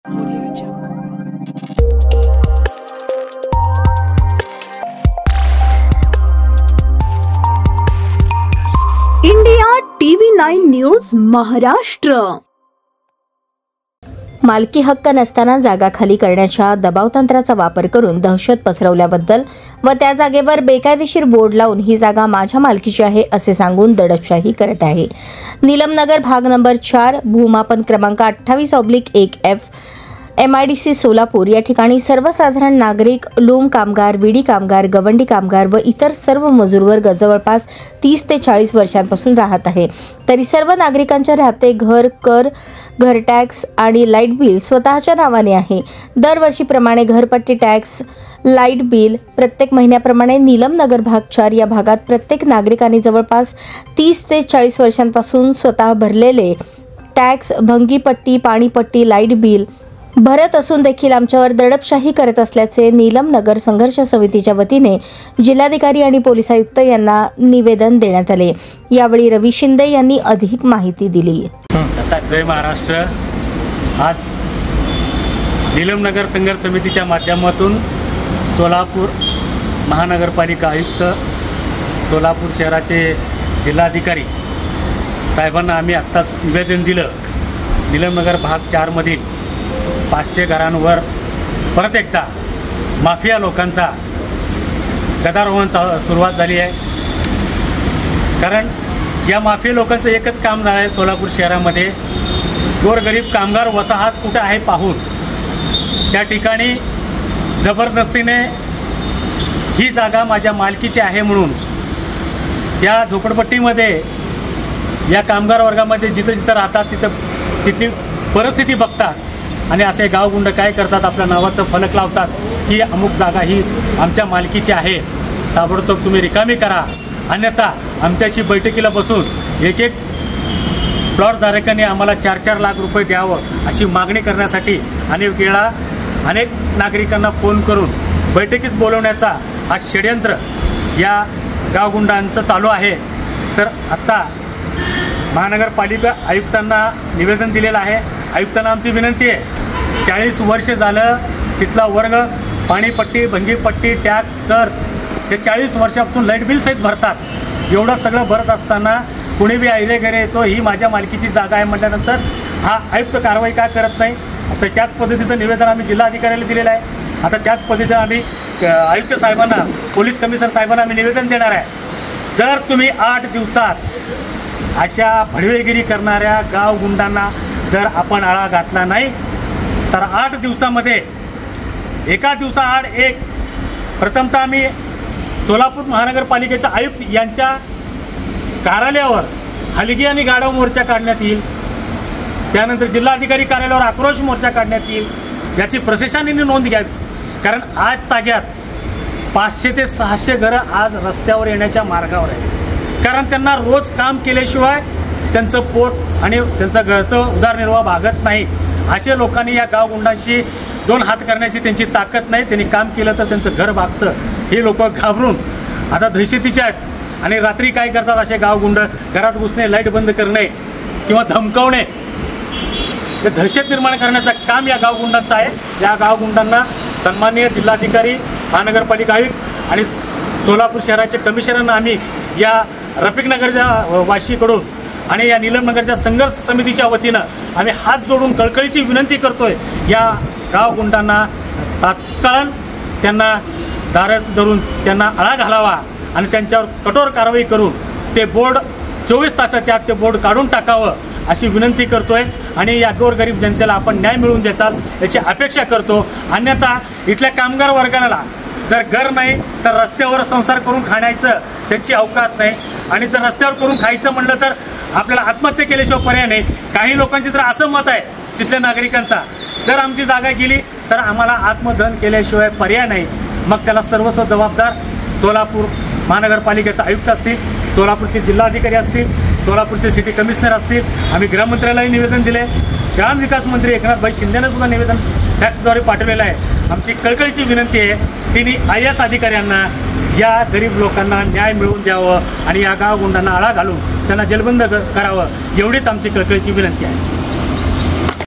India TV9 news Maharashtra. मालकी हक्क नसताना जागा खाली करण्याच्या दबावतंत्राचा वापर करून दहशत पसरवल्याबद्दल व त्या जागेवर बेकायदेशीर बोर्ड लावून ही जागा माझ्या मालकीची आहे असे सांगून दडपशाही करत आहे। नीलमनगर भाग नंबर 4 भूमापन क्रमांक 28/1F MIDC सोलापूर या ठिकाणी सर्वसाधारण नागरिक, लूम कामगार, विडी कामगार, गवंडी कामगार व इतर सर्व मजूर वर्ग जवळपास 30 ते 40 वर्षांपासून राहत आहे। तरी सर्व नागरिकांचे राहते घर, कर, घर टॅक्स आणि लाईट बिल स्वतःच्या नावाने आहे। दरवर्षीप्रमाणे घरपट्टी टॅक्स, लाईट बिल प्रत्येक महिन्याप्रमाणे नीलमनगर भाग 4 या भागात प्रत्येक नागरिकाने जवळपास 30 ते 40 वर्षांपासून स्वतः भरलेले टॅक्स, भंगीपट्टी, पाणीपट्टी, लाईट बिल भरत असून देखील आमच्यावर दडपशाही करत असल्याचे नीलमनगर संघर्ष समितीच्या वतीने जिल्हाधिकारी आणि पोलीस आयुक्त यांना निवेदन देण्यात आले। यावेळी रवी शिंदे यांनी अधिक माहिती दिली। जय महाराष्ट्र। आज नीलमनगर संघर्ष समितीच्या माध्यमातून सोलापूर महानगरपालिका आयुक्त, सोलापूर शहराचे जिल्हाधिकारी साहेबांना आम्ही आत्ताच निवेदन दिलं। नीलमनगर भाग 4 मधील 500 घरांवर परत एकदा माफिया लोकांचा गदारोहण सुरुवात झाली आहे। कारण या माफिया लोकांचं एकच काम झालं आहे, सोलापूर शहरामध्ये गोरगरीब कामगार वसाहत कुठं आहे पाहून त्या ठिकाणी जबरदस्तीने ही जागा माझ्या मालकीची आहे म्हणून या झोपडपट्टीमध्ये या कामगार वर्गामध्ये जिथं जिथं राहतात तिथली परिस्थिती बघतात आणि असे गावगुंड काय करतात, आपल्या नावाचं फलक लावतात की अमुक जागा ही आमच्या मालकीची आहे, ताबडतोब तुम्ही रिकामी करा, अन्यथा आमच्याशी बैठकीला बसून एक प्लॉटधारकांनी आम्हाला 4-4 लाख रुपये द्यावं अशी मागणी करण्यासाठी अनेक वेळा अनेक नागरिकांना फोन करून बैठकीस बोलवण्याचा हा षडयंत्र या गावगुंडांचं चालू आहे। तर आत्ता महानगरपालिका आयुक्तांना निवेदन दिलेलं आहे। आयुक्तांना आमची विनंती आहे, 40 वर्ष झालं तिथला वर्ग पाणीपट्टी, भंगीपट्टी, टॅक्स, कर हे 40 वर्षापासून लाईट बिल सहित भरतात। एवढं सगळं भरत असताना कुणी बी ऐरेगेरे येतो ही माझ्या मालकीची जागा आहे म्हटल्यानंतर हा आयुक्त कारवाई का करत नाही। आता त्याच पद्धतीचं निवेदन आम्ही जिल्हाधिकाऱ्याला दिलेलं आहे। आता त्याच पद्धतीने आम्ही आयुक्त साहेबांना, पोलीस कमिशनर साहेबांना आम्ही निवेदन देणार आहे। जर तुम्ही 8 दिवसात अशा भडवेगिरी करणाऱ्या गावगुंडांना जर आपण आळा घातला नाही तर 8 दिवसामध्ये एका दिवसाआड प्रथमतः आम्ही सोलापूर महानगरपालिकेचा आयुक्त यांच्या कार्यालयावर हलगी आणि गाढव मोर्चा काढण्यात येईल। त्यानंतर जिल्हाधिकारी कार्यालयावर आक्रोश मोर्चा काढण्यात येईल, ज्याची प्रशासनाने नोंद घ्यावी। कारण आज ताग्यात 500 ते 600 घरं आज रस्त्यावर येण्याच्या मार्गावर आहे। कारण त्यांना रोज काम केल्याशिवाय त्यांचं पोट आणि त्यांचं घरचं उदरनिर्वाह भागत नाही। असे लोकांनी या गावगुंडांशी 2 हात करण्याची त्यांची ताकद नाही। त्यांनी काम केलं तर त्यांचं घर भागतं। हे लोक घाबरून आता दहशतीचे आहेत आणि रात्री काय करतात, असे गावगुंड घरात घुसणे, लाईट बंद करणे किंवा धमकावणे, हे दहशत निर्माण करण्याचं काम या गावगुंडांचं आहे। या गावगुंडांना सन्माननीय जिल्हाधिकारी, महानगरपालिका आयुक्त आणि सोलापूर शहराचे कमिशनरांना आम्ही या रफिकनगरच्या वाशीकडून आणि या नीलमनगरच्या संघर्ष समितीच्या वतीनं आम्ही हात जोडून कळकळीची विनंती करतोय, या गावगुंडांना तात्काळ त्यांना दारस धरून त्यांना आळा घालावा आणि त्यांच्यावर कठोर कारवाई करून ते बोर्ड 24 तासाच्या आत ते बोर्ड काढून टाकावं अशी विनंती करतोय। आणि या गोरगरीब जनतेला आपण न्याय मिळवून द्याल याची अपेक्षा करतो। अन्यथा इथल्या कामगार वर्गाला जर घर नाही तर रस्त्यावर संसार करून खाण्याचं त्यांची अवकात नाही। आणि जर रस्त्यावर करून खायचं म्हणलं तर आपल्याला आत्महत्या केल्याशिवाय पर्याय नाही। काही लोकांची तर असं मत आहे तिथल्या नागरिकांचा, जर आमची जागा गेली तर आम्हाला आत्मदहन केल्याशिवाय पर्याय नाही। मग त्याला सर्वस्व जबाबदार सोलापूर महानगरपालिकेचे आयुक्त असतील, सोलापूरचे जिल्हाधिकारी असतील, सोलापूरचे सिटी कमिशनर असतील। आम्ही गृहमंत्र्यालाही निवेदन दिले, ग्रामविकास मंत्री एकनाथभाई शिंदेने सुद्धा निवेदन फॅक्सद्वारे पाठवलेलं आहे। आमची कळकळीची विनंती आहे, तिने IAS अधिकाऱ्यांना या गरीब लोकांना न्याय मिळवून द्यावं आणि या गावगुंडांना आळा घालून त्यांना जेलबंद करावं, एवढीच आमची कळकळीची विनंती आहे।